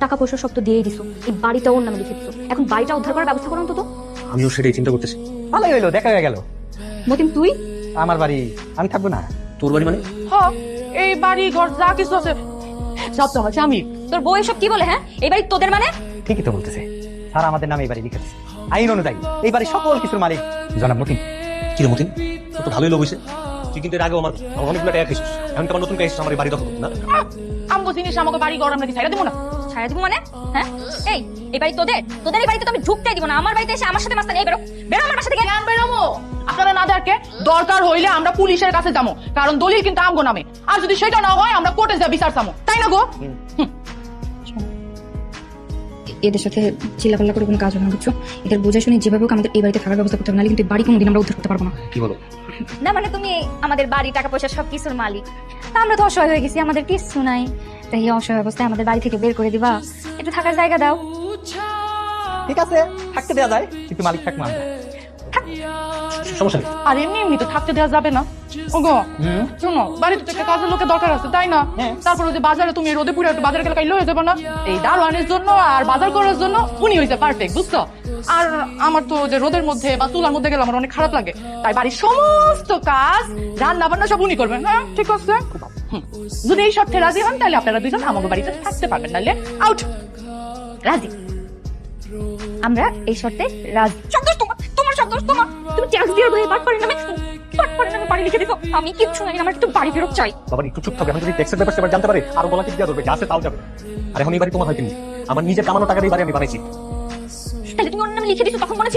টাকা পয়সা সব তো দিয়েই দিছো, এই বাড়িটা ওর নামে লিখে দিছো, এখন বাড়িটা উদ্ধার করার ব্যবস্থা করো অন্তত। আমিও সেটাই চিন্তা করতেছি। ভালোই হইলো, দেখা হয়ে গেল। মতিন তুই আমার বাড়ি, আমি থাকবো না? তোর বাড়ি মানে? হ্যাঁ, এই বাড়ি ঘর যা কিছু আছে সব তো আমার স্বামীর। তোর বউ এসব কি বলে? হ্যাঁ, এই বাড়ি তোদের মানে? ঠিকই তো বলতেছে, স্যার আমাদের নামে এই বাড়ি লিখেছে। আইন অনুযায়ী এই বাড়ির সকল কিছুর মালিক জনাব মতিন। কি রে মতিন, তোর তো ভালোই লোক হয়েছে। তুই কিন্তু এর আগেও আমার অনেকগুলো টাকা খাইছিস, এখন তো আমার নতুন খাইছিস আমার এই বাড়ি দখল করতে না? আমগো জিনিস আমাকে বাড়ি ঘর আমরা কি ছাইড়া দেবো না? ছাড়া দিব মানে? হ্যাঁ, এই বাড়ি তোদের, তোদের এই বাড়িতে তো আমি ঢুকতেই দিব না। আমার বাড়িতে এসে আমার সাথে মাস্তান, এই বেরো বেরো আমার বাসা থেকে। কেন বেরোবো? আপনারা না দেখে দরকার হইলে আমরা পুলিশের কাছে যাবো, কারণ দলিল কিন্তু আমগো নামে। আর যদি সেটা না হয় আমরা কোর্টে যা বিচার চামো, তাই না গো? এদের সাথে চিল্লাপাল্লা করে কোনো কাজ হবে না, বুঝছো? এদের বুঝে শুনে যেভাবে হোক আমাদের এই বাড়িতে থাকার ব্যবস্থা করতে হবে, নাহলে কিন্তু এই বাড়ি কোনোদিন আমরা উদ্ধার করতে পারবো না। কি বলো? না মানে তুমি আমাদের বাড়ি, টাকা পয়সা সবকিছুর মালিক, তা আমরা তো অসহায় হয়ে গেছি, আমাদের কিছু নাই। তাই এই অসহায় অবস্থায় আমাদের বাড়ি থেকে বের করে দিবা? একটু থাকার জায়গা দাও। ঠিক আছে, থাকতে দেওয়া যায়, কিন্তু মালিক থাকবো আমরা। সমস্যা নেই। আর এমনি এমনি তো থাকতে দেওয়া যাবে না। ওগো শোনো, বাড়িতে তো একটা কাজের লোকের দরকার আছে, তাই না? হ্যাঁ। তারপরে যে বাজারে তুমি রোদে পুরে একটু বাজারে গেলে কাইলে হয়ে যাবে না? এই দারোয়ানের জন্য আর বাজার করার জন্য উনি হয়েছে পারফেক্ট, বুঝছো? আর আমার তো যে রোদের মধ্যে বা চুলার মধ্যে গেলে আমার অনেক খারাপ লাগে, তাই বাড়ির সমস্ত কাজ রান্না বান্না সব উনি করবেন। হ্যাঁ ঠিক আছে। যদি এই শর্তে রাজি হন তাহলে আপনারা দুজন আমাদের বাড়িতে থাকতে পারবেন, নাহলে আউট। রাজি? আমরা এই শর্তে রাজি। শব্দ তোমার, তোমার শব্দ তোমার। তুমি ট্যাক্স দিয়ে ভাই বাট পারি না, আমি বাড়ি লিখে দিছো। আমি কিচ্ছু জানি না, আমার একটু বাড়ি ফেরত চাই। বাবা একটু চুপ থাকবে, এখন যদি ট্যাক্সের ব্যাপারটা এবার জানতে পারে আরো গলা টিপ দেওয়া ধরবে, যা আছে তাও যাবে। আর এখন এই বাড়ি তোমার হয় কিনি, আমার নিজের কামানো টাকা দিয়ে বাড়ি আমি বানাইছি। তাহলে তুমি ওর নামে লিখে দিছো, তখন মনে ছিল